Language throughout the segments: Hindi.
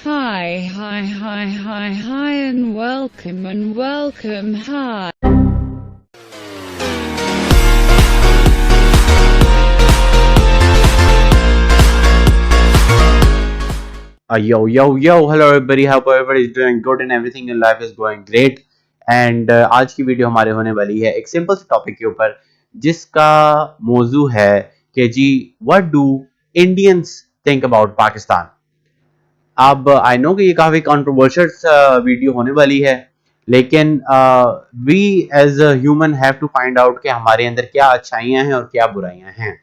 Hi, and welcome, hi. Yo, hello everybody, hope everybody is doing good and everything in life is going great. And आज की वीडियो हमारे होने वाली है एक सिंपल से टॉपिक के ऊपर जिसका मौजू है कि जी what do Indians think about Pakistan. अब आई नो कि ये काफी कंट्रोवर्शियल वीडियो होने वाली है, लेकिन we as a human have to find out कि हमारे अंदर क्या अच्छाइयाँ हैं और क्या बुराइयाँ हैं।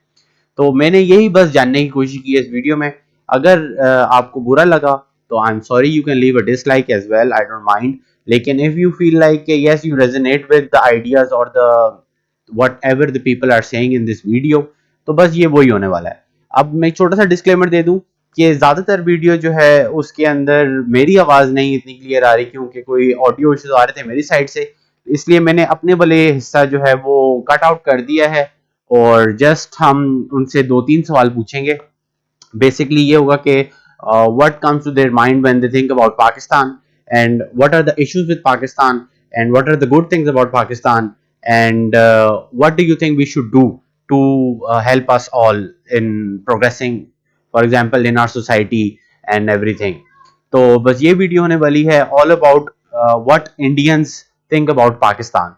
तो मैंने यही बस जानने की कोशिश की है इस वीडियो में। अगर आपको बुरा लगा तो I am sorry, you can leave a dislike as well, I don't mind. लेकिन if you feel like yes you resonate with the ideas और the whatever the people are saying in this video, तो बस ये वही होने वाला है। अब मैं एक छोटा सा डिस्क्लेमर दे दूं कि ज्यादातर वीडियो जो है उसके अंदर मेरी आवाज नहीं इतनी क्लियर आ रही क्योंकि कोई ऑडियो इश्यूज आ रहे थे मेरी साइड से, इसलिए मैंने अपने वाले हिस्सा जो है वो कट आउट कर दिया है और जस्ट हम उनसे 2-3 सवाल पूछेंगे। बेसिकली ये होगा कि what comes to their mind when they think about Pakistan and what are the issues with Pakistan and what are the good things about Pakistan and what do you think we should do to help us all in progressing, for example in our society and everything. तो बस ये वीडियो होने वाली है all about what Indians think about Pakistan.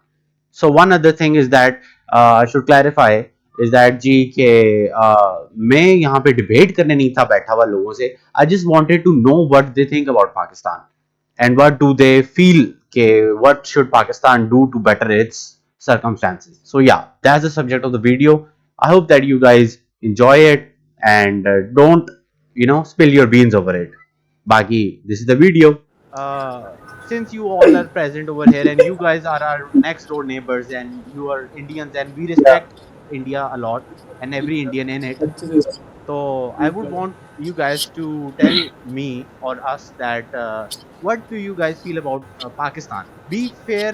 So one other thing is that I should clarify is that जी के मैं यहाँ पे डिबेट करने नहीं था बैठा हुआ लोगों से। I just wanted to know what they think about Pakistan and what do they feel के what should Pakistan do to better its circumstances. So yeah, that's the subject of the video. I hope that you guys enjoy it and don't spill your beans over it. Baki, this is the video. Since you all are present over here and you guys are our next door neighbors and you are Indians and we respect India a lot and every Indian in it, so I would want you guys to tell me or us that what do you guys feel about Pakistan? Be fair,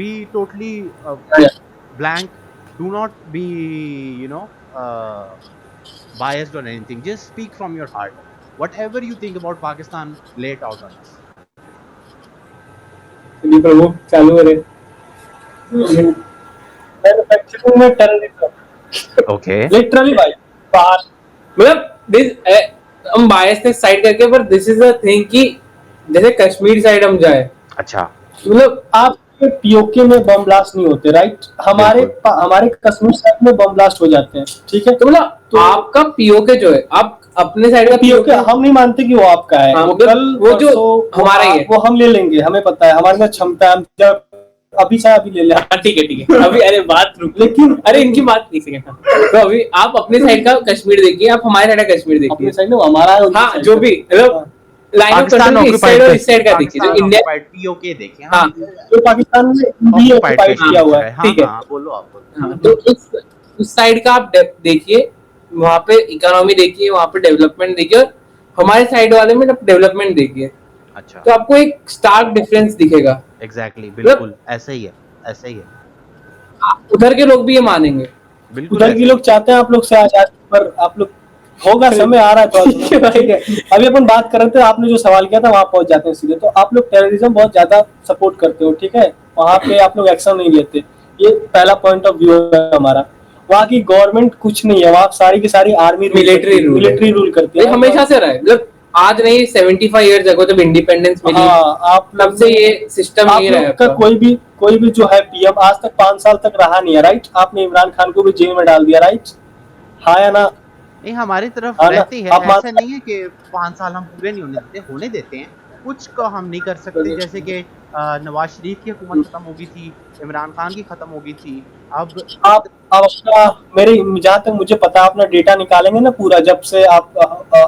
be totally blank. Do not be biased or anything. Just speak from your heart. Whatever you think about Pakistan, lay it out on us. प्रमुख चालू है मैन्युफैक्चरिंग में टेररिज्म। Okay. लिटरली भाई बात मतलब दिस हम बायस से साइड करके, पर दिस इज अ थिंग कि जैसे कश्मीर साइड हम जाए, अच्छा मतलब आप पीओके में बम ब्लास्ट नहीं होते, राइट? हमारे कश्मीर साइड में बम ब्लास्ट हो जाते हैं, ठीक है? तो मतलब तो आपका पीओके जो है, आप अपने साइड का पीओके हम नहीं मानते कि वो आपका है। वो कल वो जो हमारा ही है वो हम ले लेंगे, हमें पता है, हमारे में क्षमता है। जब अभी से अभी ले ले, ठीक है अभी अरे बात रुक, लेकिन अरे इनकी बात नहीं सेकंड। तो अभी आप अपने साइड का कश्मीर देखिए, आप हमारे साइड का कश्मीर देखिए, अपने साइड में हमारा, हाँ जो भी मतलब लाइन ऑफ कंट्रोल इस साइड और इस साइड का देखिए, जो इंडिया पीओके देखिए। हाँ, जो पाकिस्तान में भी ऑक्युपाइड किया हुआ है, ठीक है? बोलो आप बोलो। तो उस साइड का आप देखिए, वहाँ पे इकोनॉमी देखिए, वहाँ पे डेवलपमेंट देखिए, और हमारे साइड वाले में डेवलपमेंट देखिए। अच्छा, तो आपको एक स्टार्क डिफरेंस दिखेगा। एग्जैक्टली, बिल्कुल ऐसा ही है, ऐसा ही है। उधर के लोग भी ये मानेंगे, उधर के लोग चाहते हैं आप लोग से आजाद, पर आप लोग होगा, समय आ रहा है तो ठीक है। अभी अपन बात कर रहे थे, आपने जो सवाल किया था वहां पहुंच जाते हैं सीधे। तो आप लोग टेररिज्म बहुत ज्यादा सपोर्ट करते हो, ठीक है? वहां पे आप लोग एक्शन नहीं लेते, ये पहला पॉइंट ऑफ व्यू है हमारा। वहाँ की गवर्नमेंट कुछ नहीं है, वहाँ सारी की सारी आर्मी मिलिट्री रूल करती है, हमेशा से रहा है। मतलब आज नहीं, 75 इयर्स अगो जब इंडिपेंडेंस मिली, आप तब से ये सिस्टम नहीं रहा है। कोई भी जो है पीएम आज तक 5 साल तक रहा नहीं है, राइट? आपने इमरान खान को भी जेल में डाल दिया, राइट? हाँ या ना? नहीं, हमारी तरफ रहती है, ऐसा नहीं है कि 5 साल हम पूरे नहीं होने देते हैं। कुछ को हम नहीं कर सकते, जैसे कि नवाज शरीफ की हुकूमत खत्म हो गई थी, इमरान खान की खत्म हो गई थी। अब आप अपना, मेरे जहाँ तक मुझे पता है, अपना डेटा निकालेंगे ना पूरा, जब से आप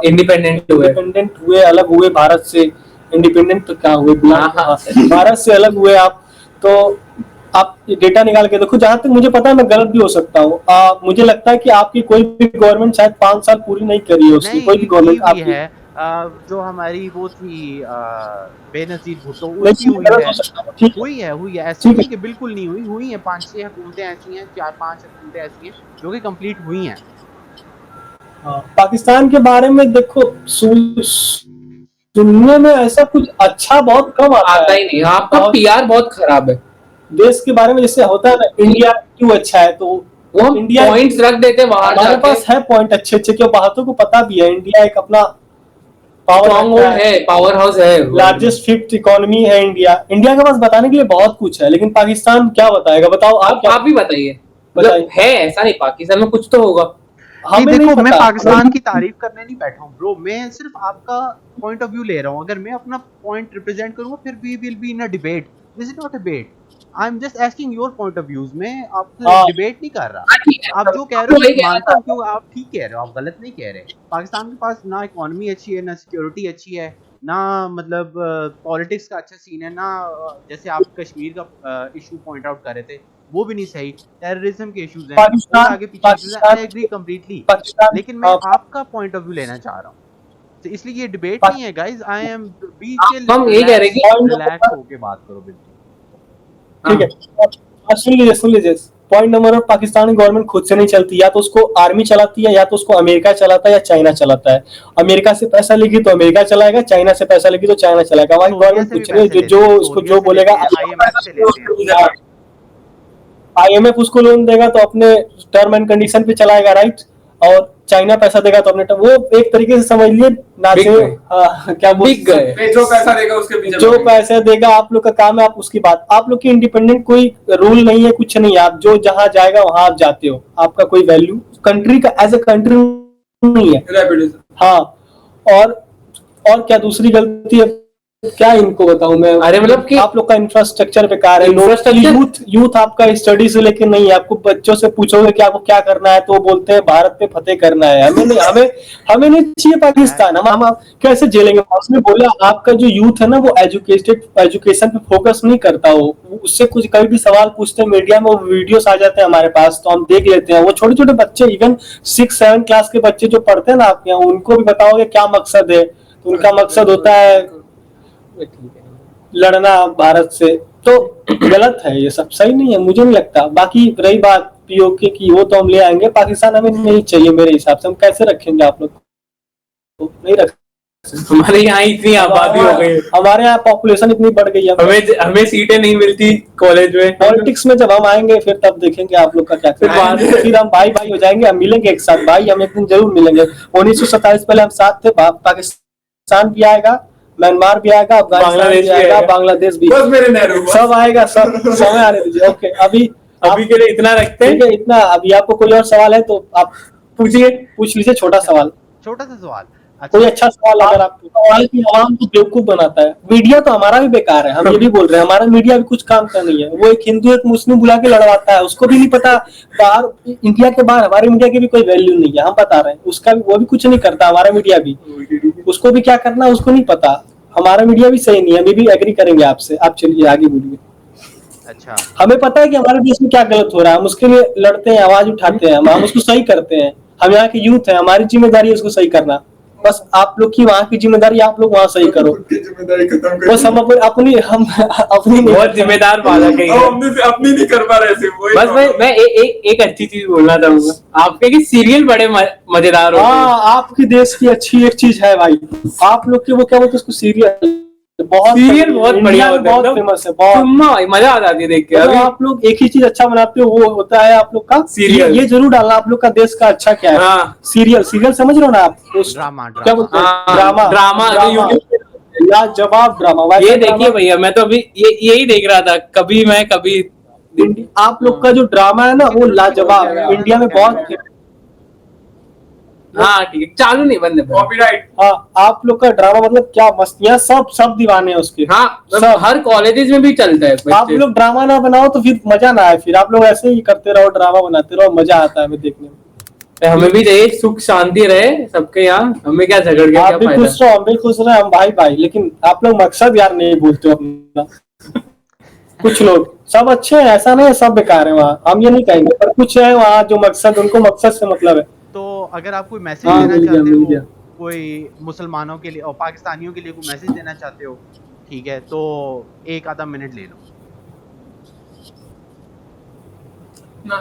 इंडिपेंडेंट हुए, अलग हुए भारत से। इंडिपेंडेंट तो क्या हुए, भारत से अलग हुए आप, तो आप डेटा निकाल के देखो। जहाँ तक मुझे पता है, मैं गलत भी हो सकता हूँ, मुझे लगता है कि आपकी कोई भी गवर्नमेंट शायद 5 साल पूरी नहीं करी है उसकी, कोई भी गवर्नमेंट आपकी है। जो हमारी वो थी बेनजीर भुट्टो, उसकी हुई है ऐसी नहीं कि बिल्कुल नहीं हुई है। 5-6 हुकूमतें ऐसी हैं, 4-5 हुकूमतें ऐसी हैं जो कि कंप्लीट हुई हैं। पाकिस्तान के बारे में देखो, सुनने में ऐसा कुछ अच्छा बहुत कम आता है। ही नहीं, आपका और पीआर बहुत खराब है। देश के बारे में जैसे होता है ना, इंडिया क्यों अच्छा है, तो वो हम इंडिया पॉइंट्स रख देते हैं बाहर हमारे जाके। पास है पॉइंट अच्छे अच्छे, क्यों बाहर को पता भी है इंडिया एक अपना पावर स्ट्रॉन्ग होल्ड है, पावर हाउस है, लार्जेस्ट फिफ्थ इकोनॉमी है इंडिया। इंडिया के पास बताने के लिए बहुत कुछ है, लेकिन पाकिस्तान क्या बताएगा, बताओ आप आप भी बताइए। मतलब बताइए। है ऐसा नहीं, पाकिस्तान में कुछ तो होगा। नहीं हमें नहीं देखो, मैं पता। पाकिस्तान की तारीफ करने नहीं बैठा हूँ ब्रो, मैं सिर्फ आपका पॉइंट ऑफ व्यू ले रहा हूँ। अगर मैं अपना पॉइंट रिप्रेजेंट करूंगा फिर we will be in a debate. This is not a debate, I am just asking your point of views. मैं आपसे हाँ। डिबेट नहीं कर रहा। हाँ, ठीक है, आप जो कह तो रहे वही हो कह मानता रहा हूँ, था। क्यों आप ठीक कह रहे हो, आप गलत नहीं कह रहे। पाकिस्तान के पास ना इकोनॉमी अच्छी है, ना सिक्योरिटी अच्छी है, ना मतलब पॉलिटिक्स का अच्छा सीन है, ना जैसे आप कश्मीर का इशू पॉइंट आउट कर रहे थे वो भी नहीं सही। टेररिज्म के इश्यूज हैं और पाकिस्तान आगे पीछे इश्यूज हैं। आई एग्री कम्प्लीटली, पाकिस्तान लेकिन मैं आपका पॉइंट ऑफ व्यू लेना चाह रहा हूँ। तो इसलिए ये डिबेट नहीं है guys. I am be chill, हम ये कह रहे हैं कि रिलैक्स होके बात करो बिल्कुल। ठीक है, सुन लीजिए। Point number one, Pakistani government खुद से नहीं चलती, या तो उसको आर्मी चलाती है, या तो उसको अमेरिका चलाता है, या चाइना चलाता है। अमेरिका से पैसा लेगी तो अमेरिका चलाएगा, चाइना से पैसा लेगी तो चाइना चलाएगा। हमारी सोनिया गवर्नमेंट से भी कुछ नहीं, पैसे जो लेते हैं, उसको सोनिया जो से बोलेगा। लेते हैं, IMF से लेते हैं। IMF उसको लोन देगा तो अपने टर्म एंड कंडीशन पे चलाएगा, राइट। और चाइना पैसा देगा तो अपने वो एक तरीके से समझ लिए नाचे। क्या बोलते हैं, जो पैसा देगा उसके पीछे जो पैसा देगा, आप लोग का काम है, आप उसकी बात। आप लोग की इंडिपेंडेंट कोई रूल नहीं है, कुछ नहीं है। आप जो जहां जाएगा वहां आप जाते हो, आपका कोई वैल्यू कंट्री का एज ए कंट्री नहीं है। हाँ, और और क्या दूसरी गलती है, क्या इनको बताऊं मैं। अरे मतलब कि आप लोग का इंफ्रास्ट्रक्चर बेकार है। इंफ्रास्ट्रक्चर यूथ आपका स्टडी से लेके नहीं है। आपको बच्चों से पूछोगे कि आपको क्या करना है तो वो बोलते हैं भारत पे फतेह करना है। हमें नहीं चाहिए पाकिस्तान। हम कैसे झेलेंगे। उसने बोला आपका जो यूथ है ना, वो एजुकेशन पे फोकस नहीं करता। हो उससे कुछ कभी भी सवाल पूछते हैं मीडिया में, वो वीडियोस आ जाते हैं हमारे पास, तो हम देख लेते हैं। वो छोटे छोटे बच्चे, इवन 6-7 क्लास के बच्चे जो पढ़ते हैं ना आपके यहाँ, उनको भी बताओगे क्या मकसद है, तो उनका मकसद होता है लड़ना भारत से। तो गलत है, ये सब सही नहीं है, मुझे नहीं लगता। बाकी रही बात POK की, वो तो हम ले आएंगे। पाकिस्तान हमें नहीं चाहिए मेरे हिसाब से। हम कैसे रखेंगे आप लोग को, नहीं रख। हमारे यहाँ इतनी आबादी हो गई है, हमारे यहाँ पॉपुलेशन इतनी बढ़ गई है, हमें सीटें नहीं मिलती कॉलेज में। पॉलिटिक्स में जब हम आएंगे फिर तब देखेंगे आप लोग का क्या फिर हम भाई भाई हो जाएंगे, हम मिलेंगे एक साथ भाई, हम एक दिन जरूर मिलेंगे। 1947 पहले हम साथ थे। पाकिस्तान भी आएगा, म्यांमार भी आएगा, अफगानिस्तान भी आएगा, बांग्लादेश भी, सब आएगा, सब समय आने दीजिए। ओके, अभी के लिए इतना रखते हैं। ठीक है, इतना। अभी आपको कोई और सवाल है तो आप पूछ लीजिए, छोटा सवाल, छोटा सा सवाल। कोई अच्छा सवाल अगर आपको। सवाल की आवाम को बेवकूफ बनाता है मीडिया, तो हमारा भी बेकार है। हम ये भी बोल रहे हैं, हमारा मीडिया भी कुछ काम का नहीं है। वो एक हिंदू एक मुस्लिम बुला के लड़वाता है, उसको भी नहीं पता बाहर इंडिया के बाहर हमारे मीडिया की भी कोई वैल्यू नहीं है। हम बता रहे हैं, उसका भी वो भी कुछ नहीं करता। हमारा मीडिया भी, उसको भी क्या करना है उसको नहीं पता। हमारा मीडिया भी सही नहीं है। हम भी एग्री करेंगे आपसे। आप चलिए आगे बोलिए। अच्छा, हमें पता है कि हमारे देश में क्या गलत हो रहा है, हम उसके लिए लड़ते हैं, आवाज उठाते हैं, हम उसको सही करते हैं। हम यहाँ के यूथ है, हमारी जिम्मेदारी है उसको सही करना। बस आप लोग की वहाँ की जिम्मेदारी, आप लोग वहाँ सही करो। बस हम अपनी बहुत जिम्मेदार बालक है, अपनी नहीं कर पा रहे थे। बस मैं एक अच्छी चीज बोलना चाहूंगा आपके कि सीरियल बड़े मजेदार होते हैं। हाँ, आपकी देश की अच्छी एक चीज है भाई, आप लोग की वो क्या बोलते हैं उसको, सीरियल बहुत बढ़िया, बहुत फेमस है, बहुत मजा आ जाती है देख के। अभी आप लोग एक ही चीज अच्छा बनाते हो, वो होता है आप लोग का सीरियल। ये जरूर डालना आप लोग का देश का अच्छा क्या है। हाँ। सीरियल समझ रहे हो ना आप, ड्रामा क्या बोलते हैं, ड्रामा लाजवाब ड्रामा। ये देखिए भैया, मैं तो अभी यही देख रहा था, कभी मैं कभी। आप लोग का जो ड्रामा है ना वो लाजवाब, इंडिया में बहुत। हाँ ठीक है, चालू नहीं, बंद है। कॉपीराइट। हाँ, आप लोग का ड्रामा मतलब क्या मस्तियां, सब दीवाने हैं उसके। हाँ, सब हर कॉलेजेस में भी चलता है। आप लोग ड्रामा ना बनाओ तो फिर मजा ना आए। फिर आप लोग ऐसे ही करते रहो, ड्रामा बनाते रहो, मजा आता है हमें देखने में। हमें भी चाहिए सुख शांति रहे सबके यहाँ, हमें क्या झगड़ के आप क्या भी फायदा। खुश रहो, हम भी खुश रहे, हम भाई भाई। लेकिन आप लोग मकसद यार नहीं भूलते हो अपना। कुछ लोग सब अच्छे हैं, ऐसा नहीं है सब बेकार है वहाँ, हम ये नहीं कहेंगे, पर कुछ है वहाँ जो मकसद, उनको मकसद से मतलब है। तो अगर आप कोई मैसेज देना चाहते हो, कोई मुसलमानों के लिए और पाकिस्तानियों के लिए कोई मैसेज देना चाहते हो, ठीक है, तो एक आधा मिनट ले लो।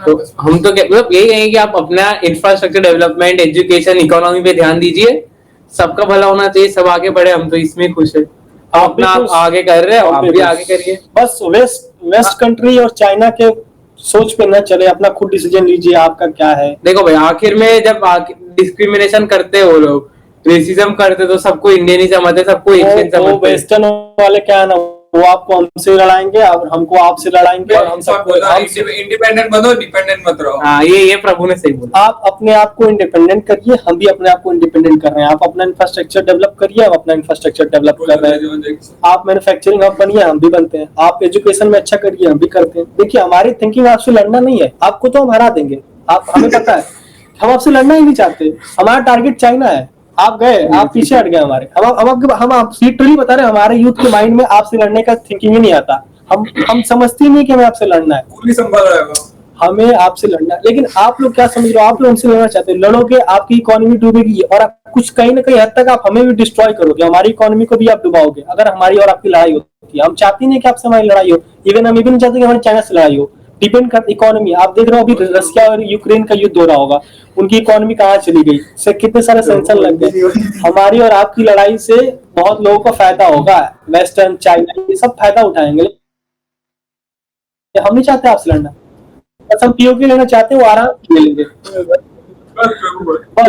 तो हम तो मतलब यही कहेंगे कि आप अपना इंफ्रास्ट्रक्चर डेवलपमेंट, एजुकेशन, इकोनॉमी पे ध्यान दीजिए, सबका भला होना चाहिए, सब आगे बढ़े, हम तो इसमें खुश है। आप अपना आप आगे कर रहे हो, आप भी आगे करिए। बस वेस्ट कंट्री और चाइना के सोच पे न चले, अपना खुद डिसीजन लीजिए आपका क्या है। देखो भाई, आखिर में जब डिस्क्रिमिनेशन करते हो लोग, रेसिज्म करते, तो सबको इंडियन ही समझते, सबको एशियन समझते। वेस्टर्न वाले क्या है ना, वो आपको हमसे लड़ाएंगे और हमको आपसे लड़ाएंगे और हम सबको इंडिपेंडेंट बनो, डिपेंडेंट मत रहो। हाँ, ये प्रभु ने सही बोला। आप अपने आप को इंडिपेंडेंट करिए, हम भी अपने आप को इंडिपेंडेंट कर रहे हैं। आप अपना इंफ्रास्ट्रक्चर डेवलप करिए, हम अपना इंफ्रास्ट्रक्चर डेवलप कर रहे हैं। आप मैन्युफैक्चरिंग हब बनिए, हम भी बनते हैं। आप एजुकेशन में अच्छा करिए, हम भी करते हैं। देखिए, हमारी थिंकिंग आपसे लड़ना नहीं है, आपको तो हम हरा देंगे, आप हमें पता है। हम आपसे लड़ना ही नहीं चाहते, हमारा टारगेट चाइना है। आप गए, आप पीछे हट गए हमारे। हम आप लिटरली बता रहे हैं, हमारे यूथ के माइंड में आपसे लड़ने का थिंकिंग ही नहीं आता। हम समझते ही नहीं कि हमें आपसे लड़ना है, पूरी संभाल रहा है हमें आपसे लड़ना है। लेकिन आप लोग क्या समझ रहे हो, आप लोग उनसे लड़ना चाहते हो। लड़ोगे, आपकी इकोनॉमी डूबेगी और आप कुछ कहीं ना कहीं हद तक आप हमें भी डिस्ट्रॉय करोगे, हमारी इकोनॉमी को भी आप डुबाओगे अगर हमारी और आपकी लड़ाई होती है। हम चाहते नहीं कि आपसे हमारी लड़ाई हो, इवन हम ये भी नहीं चाहते कि हमारी चाइना से लड़ाई हो। डिपेंड कर इकोनॉमी, आप देख रहे हो अभी रशिया और यूक्रेन का युद्ध हो रहा होगा, उनकी इकोनॉमी कहाँ चली गई, से कितने सारे सेंसर लग गए। हमारी और आपकी लड़ाई से बहुत लोगों को फायदा होगा, वेस्टर्न चाइना ये सब फायदा उठाएंगे। हम नहीं चाहते आपसे लड़ना, बस हम पीओके लेना चाहते हैं, वो आराम से ले लेंगे।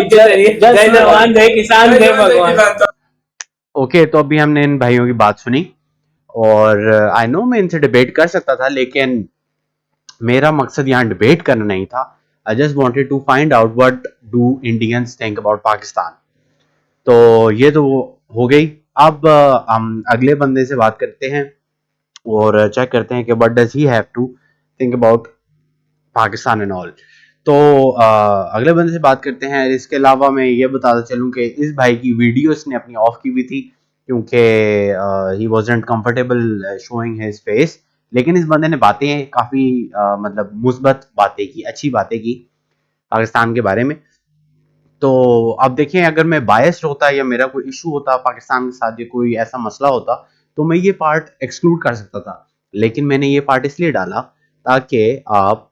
जय जवान, जय किसान, जय भगवान। ओके, तो अभी हमने इन भाइयों की बात सुनी और आई नो मैं इनसे डिबेट कर सकता था, लेकिन मेरा मकसद यहाँ डिबेट करना नहीं था। I just wanted to find out what do Indians think about Pakistan. तो ये तो हो गई। अब हम अगले बंदे से बात करते हैं और चेक करते हैं कि what does he have to think about Pakistan and all. तो अगले बंदे से बात करते हैं। इसके अलावा मैं ये बताता चलूँ कि इस भाई की वीडियो इसने अपनी ऑफ की हुई थी क्योंकि he wasn't comfortable showing his face, लेकिन इस बंदे ने बातें काफ़ी मतलब मुस्बत बातें की, अच्छी बातें की पाकिस्तान के बारे में। तो अब देखें, अगर मैं बायस्ड होता या मेरा कोई इशू होता पाकिस्तान के साथ या कोई ऐसा मसला होता तो मैं ये पार्ट एक्सक्लूड कर सकता था, लेकिन मैंने ये पार्ट इसलिए डाला ताकि आप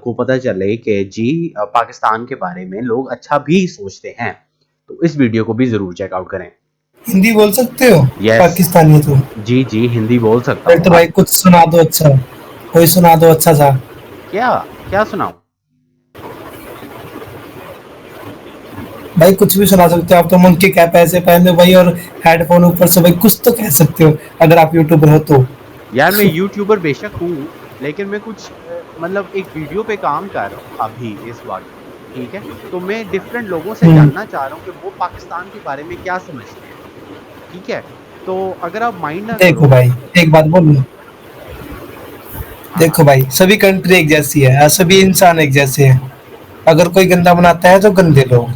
को पता चले कि जी पाकिस्तान के बारे में लोग अच्छा भी सोचते हैं। तो इस वीडियो को भी जरूर चेकआउट करें। हिंदी बोल सकते हो? Yes. पाकिस्तानी तो जी जी हिंदी बोल सकता हूँ। तो भाई कुछ सुना दो, अच्छा कोई सुना दो अच्छा सा। क्या क्या सुनाऊं? भाई कुछ भी सुना सकते हो आप तो। मुल्क के क्या पैसे पहने भाई और हेडफोन ऊपर से, भाई कुछ तो कह सकते हो अगर आप यूट्यूबर हो तो। यार मैं यूट्यूबर बेशक हूँ, लेकिन मैं कुछ मतलब एक वीडियो पे काम कर रहा हूँ अभी इस वक्त, ठीक है? तो मैं डिफरेंट लोगों से जानना चाह रहा हूँ कि वो पाकिस्तान के बारे में क्या समझते हैं, ठीक है? तो अगर आप माइंड ना देखो भाई एक बात बोलूं, देखो भाई सभी कंट्री एक जैसी है, सभी इंसान एक जैसे हैं। अगर कोई गंदा बनाता है तो गंदे लोग।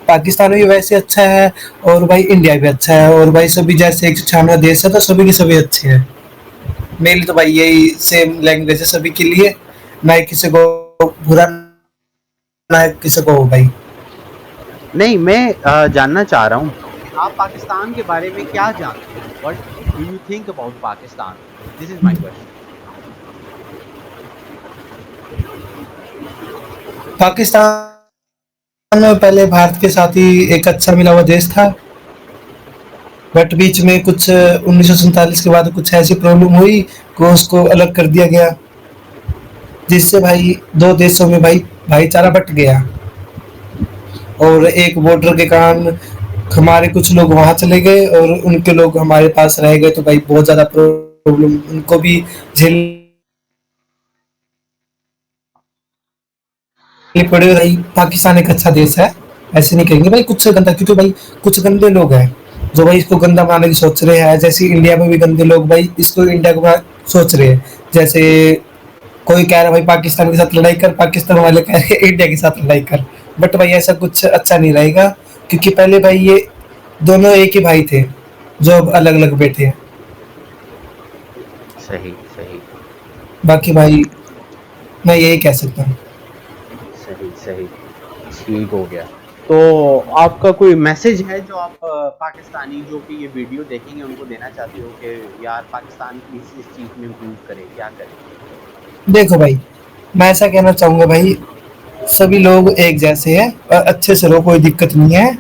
पाकिस्तान भी वैसे अच्छा है और भाई इंडिया भी अच्छा है, और भाई सभी जैसे 196 देश है तो सभी के सभी अच्छे हैं। मेरे लिए तो भाई यही सेम लैंग्वेज है सभी के लिए, ना ही किसी को बुरा ना किसी को भाई। नहीं, मैं जानना चाह रहा हूँ आप पाकिस्तान के बारे में क्या जानते हैं? What do you think about Pakistan? This is my question. Pakistan में पहले भारत के साथ ही एक अच्छा मिला हुआ देश था, बट बीच में कुछ 1947 के बाद कुछ ऐसी प्रॉब्लम हुई कि उसको अलग कर दिया गया, जिससे भाई दो देशों में भाई भाईचारा बट गया। और एक बॉर्डर के कारण हमारे कुछ लोग वहां चले गए और उनके लोग हमारे पास रह गए, तो भाई बहुत ज्यादा प्रॉब्लम उनको भी झेलनी पड़े। भाई पाकिस्तान एक अच्छा देश है, ऐसे नहीं कहेंगे भाई कुछ गंदा, क्योंकि भाई कुछ गंदे लोग हैं जो भाई इसको गंदा बनाने की सोच रहे हैं। जैसे इंडिया में भी गंदे लोग भाई इसको इंडिया को सोच रहे हैं। जैसे कोई कह रहा है भाई पाकिस्तान के साथ लड़ाई कर, पाकिस्तान वाले कह रहे हैं इंडिया के साथ लड़ाई कर। बट भाई ऐसा कुछ अच्छा नहीं रहेगा, क्योंकि पहले भाई ये दोनों एक ही भाई थे जो अब अलग अलग बैठे हैं। सही सही बाकी भाई मैं यही कह सकता हूँ। सही सही ठीक हो गया। तो आपका कोई मैसेज है जो आप पाकिस्तानी जो कि ये वीडियो देखेंगे उनको देना चाहते हो कि यार पाकिस्तान की इस चीज़ में इम्प्रूव करे, क्या करे? देखो भाई मैं ऐसा कहना चाहूँगा भाई, सभी लोग एक जैसे हैं और अच्छे से रहो, कोई दिक्कत नहीं है।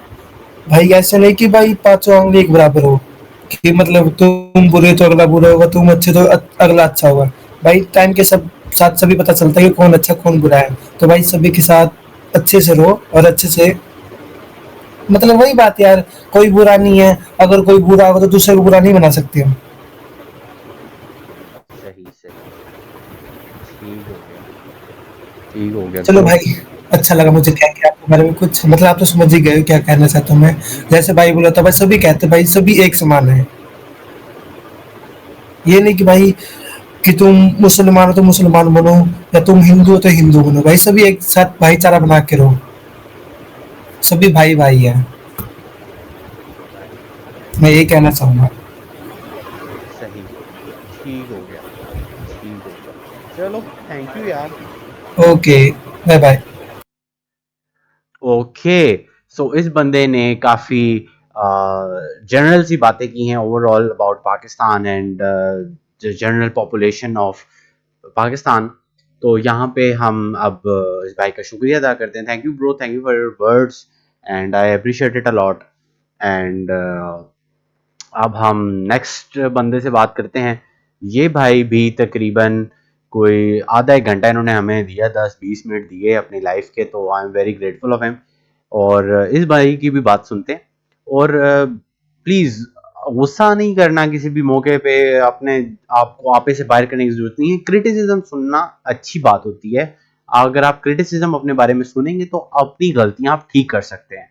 भाई ऐसे नहीं कि भाई पांचों उंगली एक बराबर हो, कि मतलब तुम बुरे तो अगला बुरा होगा, तुम अच्छे तो अगला अच्छा होगा। भाई टाइम के सब साथ सभी पता चलता है कि कौन अच्छा कौन बुरा है। तो भाई सभी के साथ अच्छे से रहो और अच्छे से, मतलब वही बात यार, कोई बुरा नहीं है। अगर कोई बुरा होगा तो दूसरे को बुरा नहीं बना सकते हम। सही सही, ठीक हो गया, ठीक हो गया। चलो भाई, अच्छा लगा मुझे क्या क्या आपके बारे में कुछ, मतलब आप तो समझ ही गए हो क्या कहना चाहता हूँ मैं। जी जी जैसे भाई बोला था भाई, सभी कहते हैं भाई सभी एक समान है। ये नहीं कि भाई कि तुम मुसलमान हो तो मुसलमान बनो, या तुम हिंदू हो तो हिंदू बनो। भाई सभी एक साथ भाईचारा बना के रहो, सभी भाई भाई है। राइट, मैं यही कहना चाहूंगा। सही, ठीक हो गया, ठीक हो गया। चलो, थैंक यू यार। Okay, bye bye. Okay, so इस बंदे ने काफ़ी जनरल सी बातें की हैं overall about Pakistan and the general population of Pakistan. तो यहाँ पे हम अब इस भाई का शुक्रिया अदा करते हैं। Thank you bro, thank you for your words and I appreciate it a lot. And अब हम नेक्स्ट बंदे से बात करते हैं। ये भाई भी तकरीबन कोई आधा एक घंटा इन्होंने हमें दिया, 10-20 मिनट दिए अपनी लाइफ के, तो I am very grateful of him. और इस भाई की भी बात सुनते हैं। और प्लीज़ गुस्सा नहीं करना किसी भी मौके पे, अपने आपको आपे से बाहर करने की जरूरत नहीं है। क्रिटिसिज्म सुनना अच्छी बात होती है। अगर आप क्रिटिसिज्म अपने बारे में सुनेंगे तो अपनी गलतियां आप ठीक कर सकते हैं।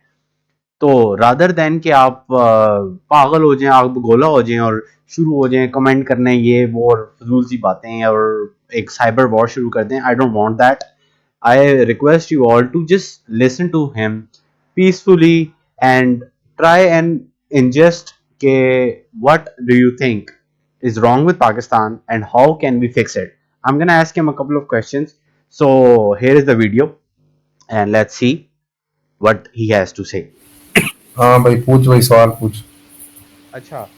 तो रादर देन कि आप पागल हो जाएं, आप गोला हो जाएं और शुरू हो जाएं कमेंट करने ये वो और फजूल सी बातें और एक साइबर वॉर शुरू कर दें, I don't want that. I request you all to just listen to him peacefully and try and ingest ke what do you think is wrong with Pakistan and how can we fix it. I'm gonna ask him a couple of questions. So here is the video and let's see what he has to say. हाँ भाई पूछ, भाई सवाल पूछ। अच्छा,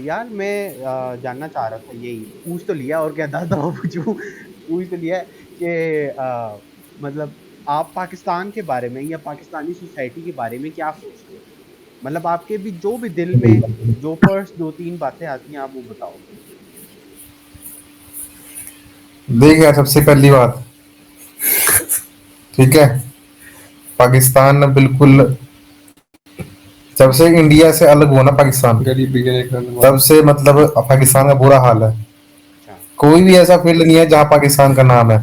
यार मैं जानना चाह रहा था, यही पूछ तो लिया और क्या दादा पूछूं, पूछ तो लिया कि मतलब आप पाकिस्तान के बारे में या पाकिस्तानी सोसाइटी के बारे में क्या सोचते हो? मतलब आपके भी जो भी दिल में जो फर्स्ट 2-3 बातें आती हैं आप वो बताओ। देख यार, सबसे पहली बात, ठीक है, पाकिस्तान बिल्कुल जब से इंडिया से अलग हुआ ना पाकिस्तान, तब से मतलब पाकिस्तान का बुरा हाल है। अच्छा, कोई भी ऐसा फील्ड नहीं है जहाँ पाकिस्तान का नाम है,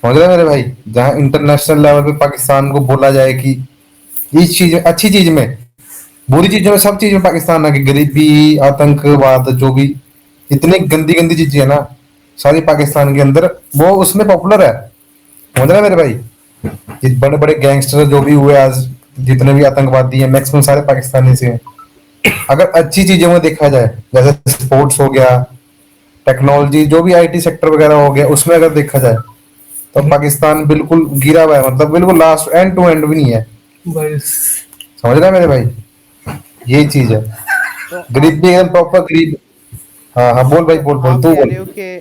समझ रहे मेरे भाई, जहाँ इंटरनेशनल लेवल पे पाकिस्तान को बोला जाए कि इस चीज में, अच्छी चीज में, बुरी चीजों में, सब चीज में पाकिस्तान है, कि गरीबी, आतंकवाद, जो भी इतनी गंदी गंदी चीजें है ना, सारी पाकिस्तान के अंदर वो उसमें पॉपुलर है। समझ रहे मेरे भाई, ये बड़े बड़े गैंगस्टर जो भी हुए आज, जितने भी आतंकवादी हैं, मैक्सिमम सारे पाकिस्तानी से हैं। अगर अच्छी चीजों में देखा जाए, जैसे स्पोर्ट्स हो गया, टेक्नोलॉजी, जो भी आईटी सेक्टर वगैरह हो गया, उसमें अगर देखा जाए तो पाकिस्तान बिल्कुल गिरा हुआ है, मतलब बिल्कुल लास्ट, एंड टू एंड भी नहीं है। बस समझ रहे मेरे भाई, यही चीज है, तो गरीब भी एकदम प्रॉपर गरीब। हाँ हाँ, बोल भाई, बोल बोल आप तू कह बोल। रहे हो कि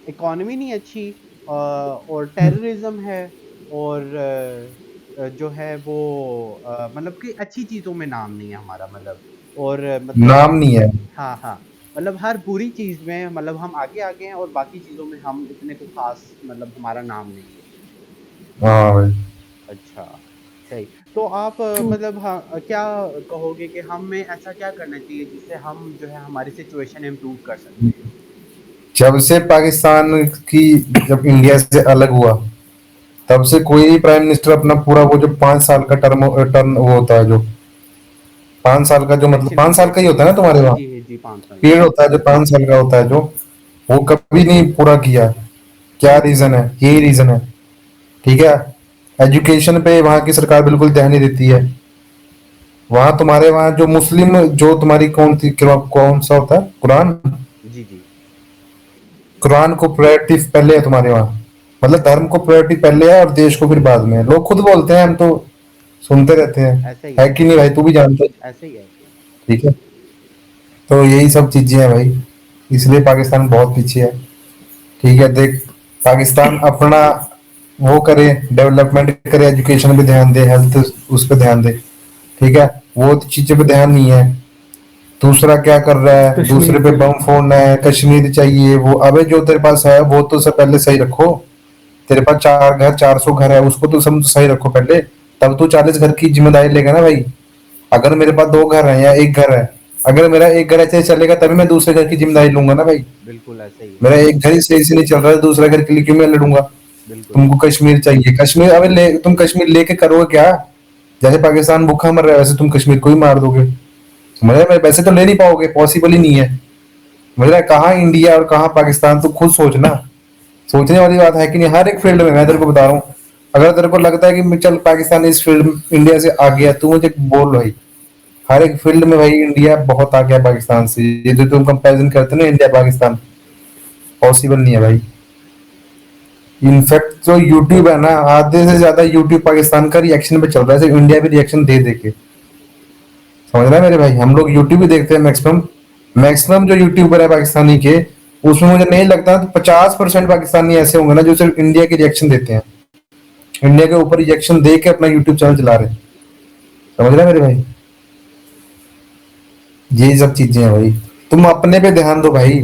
इकोनॉमी नहीं अच्छी और टेररिज्म है और जो है वो मतलब कि अच्छी चीज़ों में नाम नहीं है हमारा, मतलब और मतलब नाम नहीं है। हाँ हाँ, मतलब हर बुरी चीज़ में मतलब हम आगे आगे हैं और बाकी चीज़ों में हम इतने कुछ खास मतलब हमारा नाम नहीं है। हाँ भाई, अच्छा, सही। तो आप मतलब हाँ क्या कहोगे कि हमें ऐसा क्या करना चाहिए जिससे हम जो है हमारी सिचुएशन इम्प्रूव कर सकते हैं? जब से पाकिस्तान की, जब इंडिया से अलग हुआ, तब से कोई भी प्राइम मिनिस्टर अपना पूरा वो जो 5 साल का टर्म वो होता है, जो 5 साल का, जो मतलब 5 साल का ही होता है ना तुम्हारे वहाँ, जी जी 5 साल। पीरियड होता है जो 5 साल का होता है, जो वो कभी नहीं पूरा किया। क्या रीजन है? यही रीजन है, ठीक है। एजुकेशन पे वहाँ की सरकार बिल्कुल ध्यान नहीं देती है। वहाँ तुम्हारे वहाँ जो मुस्लिम, जो तुम्हारी कौन सा होता है, कुरान, जी जी, कुरान को प्रायोरिटी पहले है तुम्हारे वहाँ, मतलब धर्म को प्रायोरिटी पहले है और देश को फिर बाद में है। लोग खुद बोलते हैं, हम तो सुनते रहते हैं, ऐसा ही है है, कि नहीं भाई, तू भी जानता है, ऐसा ही है। ठीक है। तो यही सब चीजें हैं भाई, इसलिए पाकिस्तान बहुत पीछे है, ठीक है। देख, पाकिस्तान अपना वो करे, डेवलपमेंट करे, एजुकेशन पे ध्यान दे, हेल्थ उस पर ध्यान दे, ठीक है, वो चीजों पे ध्यान नहीं है। दूसरा क्या कर रहा है, कश्मीर दूसरे पे के बम फोड़ना है, कश्मीर चाहिए। वो अबे जो तेरे पास है वो तो सब पहले सही रखो। तेरे पास 4 घर 400 घर है, उसको तो सब सही रखो पहले, तब तू 40 घर की जिम्मेदारी लेगा ना भाई। अगर मेरे पास 2 घर है या 1 घर है, अगर मेरा 1 घर ऐसे चलेगा तभी मैं दूसरे घर की जिम्मेदारी लूंगा ना भाई। बिल्कुल ऐसा ही है। मेरा 1 घर ही सही से नहीं चल रहा है, दूसरा घर के लिए क्यों मैं लड़ूंगा। बिल्कुल तुमको कश्मीर चाहिए, कश्मीर अबे तुम कश्मीर लेके करोगे क्या? जैसे पाकिस्तान भूखा मर रहा है वैसे तुम कश्मीर को ही मार दोगे। समझ रहे हैं? वैसे तो ले नहीं पाओगे, पॉसिबल ही नहीं है। समझ रहा है? कहाँ इंडिया और कहाँ पाकिस्तान, तू खुद सोचना। सोचने वाली बात है कि नहीं? हर एक फील्ड में मैं तेरे को बता रहा हूँ। अगर तेरे को लगता है कि चल पाकिस्तान इस फील्ड में इंडिया से आ गया, तू मुझे बोल भाई। हर एक फील्ड में भाई इंडिया बहुत आ गया पाकिस्तान से। ये जो तुम कंपैरिजन करते हो ना इंडिया पाकिस्तान, पॉसिबल नहीं है भाई। इनफैक्ट जो यूट्यूब है ना, आधे से ज्यादा यूट्यूब पाकिस्तान का रिएक्शन पे चल रहा है, सिर्फ इंडिया भी रिएक्शन दे दे के। समझ रहा है मेरे भाई? हम लोग यूट्यूब ही देखते हैं मैक्सिमम। मैक्सिमम जो यूट्यूबर है पाकिस्तानी के, उसमें मुझे नहीं लगता 50% पाकिस्तानी ऐसे होंगे ना जो सिर्फ इंडिया के रिएक्शन देते हैं, इंडिया के ऊपर रिएक्शन दे के अपना यूट्यूब चैनल चला रहे हैं। समझ रहे हैं मेरे भाई? ये सब चीजें हैं भाई। तुम अपने पे ध्यान दो भाई।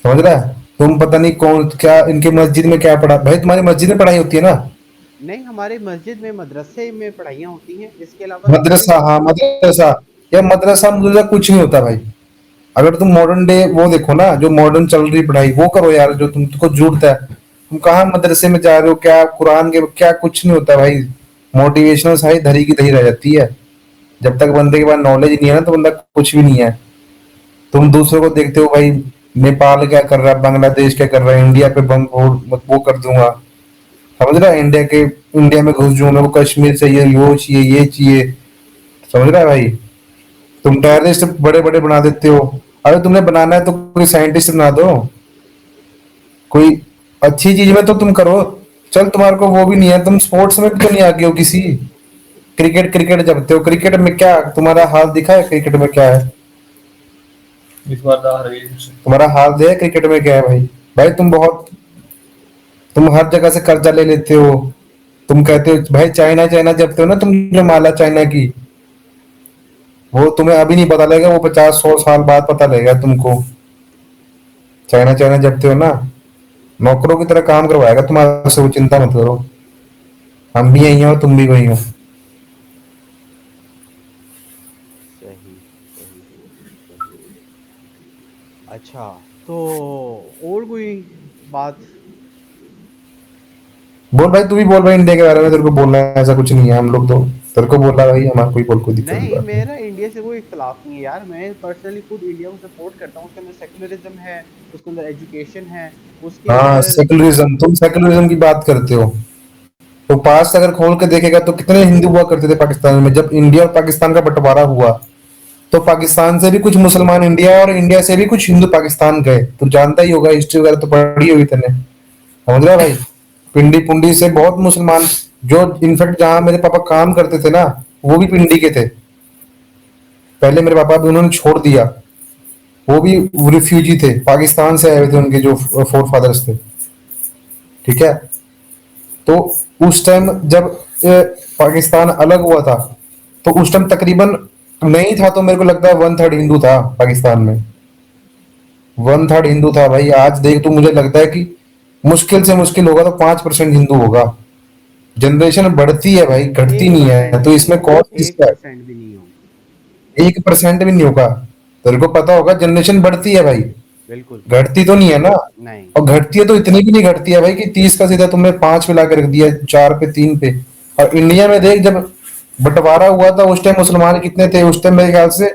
समझ रहा है? तुम पता नहीं कौन क्या इनके मस्जिद में क्या पढ़ा भाई। तुम्हारी मस्जिद में पढ़ाई होती है ना? नहीं, हमारे मस्जिद में मदरसे में पढ़ाइयाँ होती हैं, इसके अलावा मदरसा, हाँ मदरसा। या मदरसा मुझे कुछ नहीं होता भाई। अगर तुम मॉडर्न डे वो देखो ना, जो मॉडर्न चल रही पढ़ाई वो करो यार, जो तुमको जरूरत है। तुम कहाँ मदरसे में जा रहे हो? क्या कुरान के क्या कुछ नहीं होता भाई। मोटिवेशनल सारी धरी की धरी रह जाती है। जब तक बंदे के पास नॉलेज नहीं है ना, तो बंदा कुछ भी नहीं है। तुम दूसरों को देखते हो भाई, नेपाल क्या कर रहा है, बांग्लादेश क्या कर रहा है, इंडिया पे बम वो कर दूंगा। समझ रहा है? इंडिया में घुस जाऊंगा, वो कश्मीर चाहिए, वो चाहिए, ये चाहिए। समझ रहा है भाई? तुम टेररिस्ट बड़े बड़े बना देते हो। अरे तुमने बनाना है तो कोई साइंटिस्ट बना दो, कोई अच्छी चीज में तो तुम करो। चल तुम्हारे को वो भी नहीं है, तुम स्पोर्ट्स में भी तो नहीं आगे हो किसी। क्रिकेट क्रिकेट जपते हो, क्रिकेट में क्या तुम्हारा हाल दिखा है? क्रिकेट में क्या है इस बार तो हार गई। तुम्हारा हाल दे? क्रिकेट में क्या है भाई? भाई तुम हर जगह से कर्जा ले लेते हो। तुम कहते हो भाई चाइना चाइना जपते हो ना तुम, जो माला चाइना की, वो तुम्हें अभी नहीं पता लगेगा, वो 50-100 साल बाद पता लगेगा तुमको। चाइना चाइना जपते हो ना, नौकरों की तरह काम करवाएगा तुम्हारे से, वो चिंता मत करो। हम भी यही हो, तुम भी वही हो। सही सही। अच्छा, तो और कोई बात? बोल भाई, तू भी बोल भाई इंडिया के बारे में। तेरे को बोलना है ऐसा कुछ नहीं है, हम लोग तो तेरे को बोला भाई, हमारा कोई बोल कोई दिक्कत नहीं, नहीं। मेरा इंडिया से कोई इख्तलाफ नहीं है यार। मैं पर्सनली खुद इंडिया को सपोर्ट करता हूँ। उसके अंदर सेकुलरिज्म है, उसके अंदर एजुकेशन है, उसके हाँ अंदर सेकुलरिज्म, तुम सेकुलरिज्म की बात करते हो। तो पास्ट अगर खोल के देखेगा तो कितने हिंदू हुआ करते थे पाकिस्तान में। जब इंडिया और पाकिस्तान का बंटवारा हुआ तो पाकिस्तान से भी कुछ मुसलमान इंडिया और इंडिया से भी कुछ हिंदू पाकिस्तान गए। तू जानता ही होगा, हिस्ट्री वगैरह तो पढ़ी होगी तूने। समझ रहा है भाई? पिंडी पुंडी से बहुत मुसलमान, जो इनफैक्ट जहां मेरे पापा काम करते थे ना, वो भी पिंडी के थे। पहले मेरे पापा भी उन्होंने छोड़ दिया, वो भी रिफ्यूजी थे, पाकिस्तान से आए हुए थे, उनके जो फोर फादर्स थे। ठीक है? तो उस टाइम जब पाकिस्तान अलग हुआ था, तो उस टाइम तकरीबन नहीं था तो मेरे को लगता है 1/3 हिंदू था पाकिस्तान में। 1/3 हिंदू था भाई। आज देख तो मुझे लगता है कि मुश्किल से मुश्किल होगा तो 5% हिंदू होगा। जनरेशन बढ़ती है भाई, घटती नहीं है। तो इसमें कौन किसका है? 1% भी नहीं होगा। 1% भी नहीं होगा। तेरे को पता होगा जनरेशन बढ़ती है भाई, बिल्कुल घटती तो नहीं है ना। नहीं। और घटती है तो इतनी भी नहीं घटती है भाई कि 30 का सीधा तुमने 5 पे ला के रख दिया, 4 पे, 3 पे। और इंडिया में देख, जब बंटवारा हुआ था उस टाइम मुसलमान कितने थे? उस टाइम मेरे ख्याल से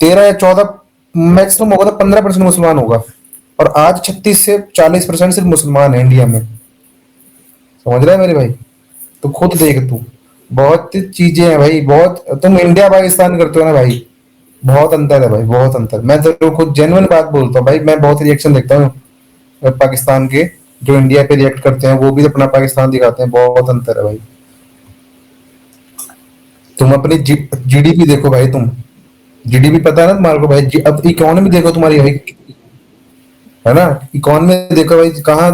13 या 14 मैक्सिमम होगा, तो 15% मुसलमान होगा। और आज 36 से 40% सिर्फ मुसलमान है इंडिया में। समझ रहा है मेरे भाई? तो खुद देख तू, बहुत चीजें हैं भाई, बहुत। तुम इंडिया पाकिस्तान करते हो ना भाई, बहुत अंतर है भाई, बहुत अंतर। मैं तो खुद जेन्युइन बात बोलता हूँ भाई। मैं बहुत रिएक्शन देखता हूँ पाकिस्तान के, जो इंडिया पे रिएक्ट करते हैं वो भी अपना पाकिस्तान दिखाते हैं। बहुत अंतर है भाई। तुम अपनी जीडीपी देखो भाई, तुम जीडीपी पता है ना तुम्हारे को भाई? अब इकोनॉमी देखो तुम्हारी भाई, है ना? इकोनॉमी देखो भाई, कहाँ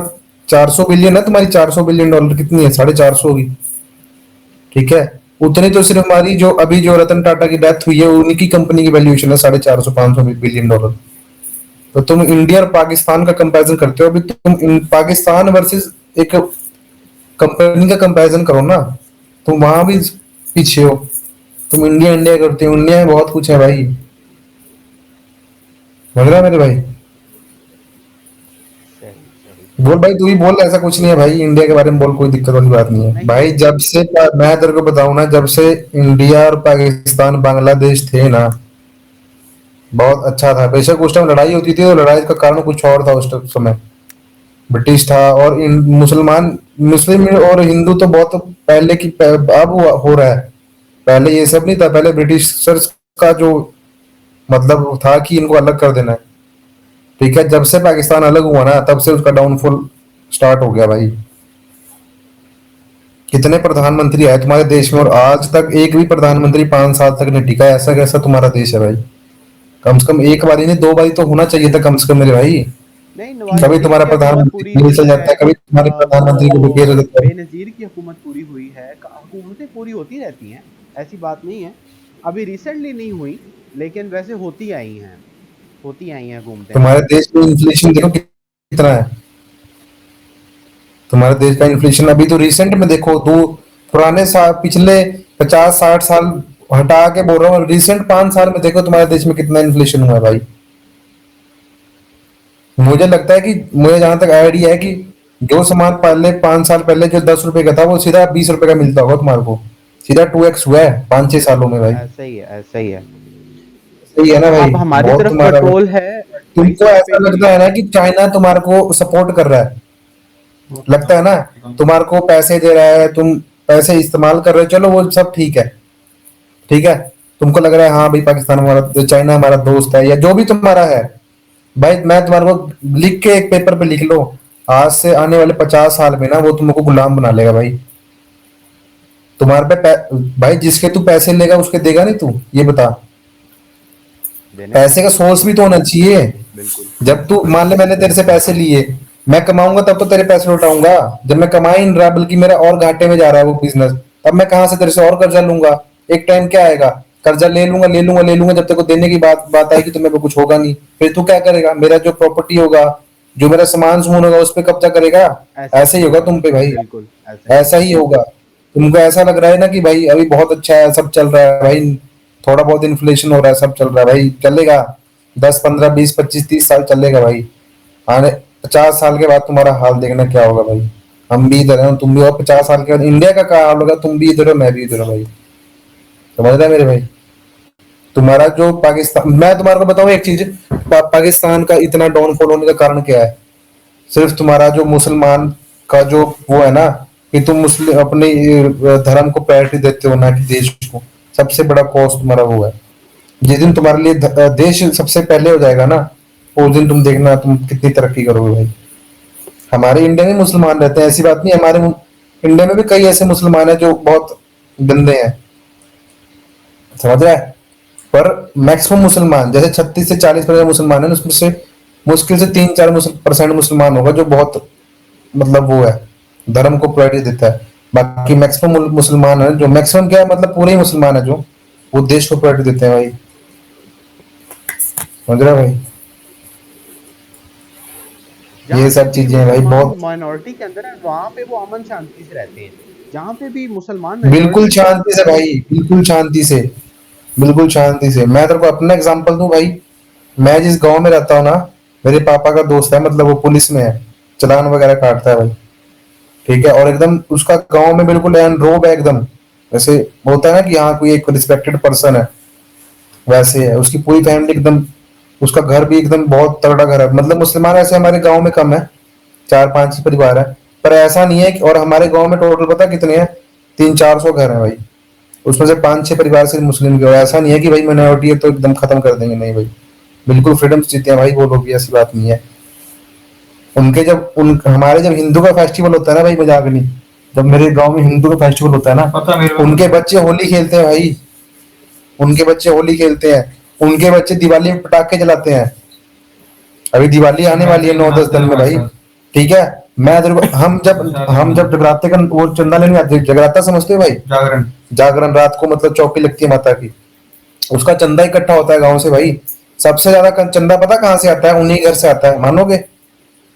400 बिलियन है तुम्हारी। $400 बिलियन कितनी है? 450 होगी। ठीक है? उतनी तो सिर्फ हमारी जो अभी जो रतन टाटा की डेथ हुई है उन्हीं की कंपनी की वैल्यूएशन है 450-500 बिलियन डॉलर। तो तुम इंडिया और पाकिस्तान का कंपैरिजन करते हो, अभी तुम पाकिस्तान वर्सेस एक कंपनी का कंपैरिजन करो ना, तुम वहां भी पीछे हो। तुम इंडिया इंडिया करते हो, इंडिया में बहुत कुछ है भाई, समझ रहा है मेरे भाई? सही सही। बोल भाई, तू ही बोल, ऐसा कुछ नहीं है भाई, इंडिया के बारे में बोल, कोई दिक्कत वाली बात नहीं है नहीं भाई। जब से मैं तेरे को बताऊं ना, जब से इंडिया और पाकिस्तान बांग्लादेश थे ना, बहुत अच्छा था। बेशक उस टाइम लड़ाई होती थी, तो लड़ाई का कारण कुछ और था उस समय, ब्रिटिश था और मुसलमान, मुस्लिम और हिंदू तो बहुत पहले की अब हो रहा है, पहले ये सब नहीं था। पहले ब्रिटिशर्स का जो मतलब था कि इनको अलग कर देना है, ठीक है। जब से पाकिस्तान अलग हुआ ना, तब से उसका डाउनफॉल स्टार्ट हो गया भाई। कितने प्रधानमंत्री आए तुम्हारे देश में, और आज तक एक भी प्रधानमंत्री 5 साल तक नहीं टिका। ऐसा कैसा तुम्हारा देश है भाई? कम से कम एक बारी नहीं, 2 बारी तो होना चाहिए था कम से कम मेरे भाई। नहीं, नवाज कभी शरीफ तुम्हारा की हुकूमत प्रधानमंत्री पूरी जेल हुई चल जाता है, है, कभी तुम्हारे प्रधानमंत्री को बेनजीर हो जाता है। बेनजीर की हुकूमत पूरी हुई है, हुकूमतें पूरी होती रहती हैं, ऐसी बात नहीं है। अभी रिसेंटली नहीं हुई, लेकिन वैसे होती आई हैं हुकूमतें। तुम्हारे देश में इन्फ्लेशन देखो कितना है, तुम्हारे देश का इन्फ्लेशन अभी तो रिसेंट में देखो, दो पुराने साल, पिछले 50-60 साल हटा के बोल रहा हूँ, रिसेंट 5 साल में देखो तुम्हारे देश में कितना इन्फ्लेशन हुआ है भाई। मुझे लगता है कि, मुझे जहां तक आइडिया है कि जो सामान पहले 5 साल पहले जो 10 रुपए का था, वो सीधा 20 रुपए का मिलता होगा तुम्हारे को, सीधा 2x हुआ है 5-6 सालों में भाई। ऐसा ही है, ऐसा ही है। सही है ना भाई? अब हमारी बहुत तरफ तुम्हारा, पेट्रोल है तुमको ऐसा लगता है ना कि चाइना तुम्हारे को सपोर्ट कर रहा है, लगता है ना, तुम्हारे को पैसे दे रहा है, तुम पैसे इस्तेमाल कर रहे हो, चलो वो सब ठीक है, ठीक है। तुमको लग रहा है हाँ भाई पाकिस्तान हमारा, चाइना हमारा दोस्त है, या जो भी तुम्हारा है भाई। मैं तुम्हारे को लिख के एक पेपर पे लिख लो, आज से आने वाले 50 साल में ना वो तुमको गुलाम बना लेगा भाई। तुम्हारे पे भाई जिसके तू पैसे लेगा उसके देगा नहीं तू, ये बता। पैसे का सोर्स भी तो होना चाहिए। बिल्कुल। जब तू मान ले मैंने तेरे से पैसे लिए, मैं कमाऊंगा तब तो तेरे पैसे लौटाऊंगा। जब मैं कमा ही नहीं रहा, बल्कि मेरा और घाटे में जा रहा है वो बिजनेस, तब मैं कहां से तेरे से और कर्जा लूंगा? एक टाइम क्या आएगा, कर्जा ले लूंगा ले लूंगा ले लूंगा, जब तक को देने की बात आएगी तो मेरे को कुछ होगा नहीं। फिर तू क्या करेगा? मेरा जो प्रॉपर्टी होगा, जो मेरा सामान सुमन होगा, उस पर कब्जा करेगा। ऐसे ही होगा तुम पे भाई, बिल्कुल ऐसा ही होगा। तुमको ऐसा लग रहा है ना कि भाई अभी बहुत अच्छा है, सब चल रहा है भाई, थोड़ा बहुत इन्फ्लेशन हो रहा है, सब चल रहा है भाई, चलेगा 10, 15, 20, 25, 30 साल चलेगा भाई। आने 50 साल के बाद तुम्हारा हाल देखना क्या होगा भाई। हम भी इधर हैं, तुम भी हो, 50 साल के बाद इंडिया का क्या हाल होगा, तुम भी इधर हो, मैं भी इधर हूँ भाई, समझ रहे हैं मेरे भाई? तुम्हारा जो पाकिस्तान, मैं तुम्हारे को बताऊं एक चीज, पाकिस्तान का इतना डाउनफॉल होने का कारण क्या है? सिर्फ तुम्हारा जो मुसलमान का जो वो है ना, कि तुम मुस्लिम अपने धर्म को प्रायोरिटी देते हो ना कि देश को, सबसे बड़ा कॉज तुम्हारा वो है। जिस दिन तुम्हारे लिए देश सबसे पहले हो जाएगा ना, उस दिन तुम देखना तुम कितनी तरक्की करोगे भाई। हमारे इंडिया में मुसलमान रहते हैं, ऐसी बात नहीं, हमारे इंडिया में भी कई ऐसे मुसलमान हैं जो बहुत गंदे हैं, समझ रहा है? पर मैक्सिमम मुसलमान, जैसे 36 से 40% मुसलमान है, उसमें से मुश्किल से 3-4% मुसलमान होगा जो बहुत मतलब वो है, धर्म को प्रायोरिटी देता है। बाकी मैक्सिमम मुसलमान है, जो मैक्सिमम क्या है मतलब पूरे ही मुसलमान है जो वो देश को प्रायोरिटी देते हैं भाई, समझ रहे भाई? ये सब चीजें हैं भाई, बहुत माइनॉरिटी के अंदर है, वहाँ पे वो अमन शांति से रहते हैं। जहाँ पे भी मुसलमान बिल्कुल शांति से भाई, बिल्कुल शांति से, बिल्कुल शांति से। मैं तेरे को अपना एग्जांपल दूं भाई, मैं जिस गांव में रहता हूँ ना, मेरे पापा का दोस्त है, मतलब वो पुलिस में है, चालान वगैरह काटता है भाई, ठीक है। और एकदम उसका गांव में बिल्कुल रोब है एकदम, वैसे होता है ना कि यहाँ कोई एक रिस्पेक्टेड पर्सन है, वैसे है। उसकी पूरी फैमिली एकदम, उसका घर भी एकदम बहुत तगड़ा घर है। मतलब मुसलमान ऐसे हमारे गांव में कम है, 4-5 ही परिवार है, पर ऐसा नहीं है कि, और हमारे गांव में टोटल पता कितने हैं, 300-400 घर हैं भाई, उसमें से 5-6 परिवार सिर्फ मुस्लिम के। और ऐसा नहीं है कि भाई माइनॉरिटी है तो एकदम खत्म कर देंगे, नहीं भाई, बिल्कुल फ्रीडम से जीते हैं भाई वो लोग भी, ऐसी बात नहीं है। उनके जब हमारे जब हिंदू का फेस्टिवल होता है ना भाई, मजाक नहीं, जब मेरे गांव में हिंदू का फेस्टिवल होता है ना, उनके बच्चे होली खेलते हैं भाई, उनके बच्चे होली खेलते हैं, उनके बच्चे दिवाली में पटाखे जलाते हैं। अभी दिवाली आने वाली है 9-10 दिन में भाई, ठीक है। मैं हम जब जगराते का वो चंदा लेने आते, जगराता समझते हो भाई? जागरण रात को मतलब चौकी लगती है माता की, उसका चंदा इकट्ठा होता है गांव से भाई। सबसे ज्यादा चंदा पता कहाँ से आता है? उन्हीं घर से आता है, मानोगे?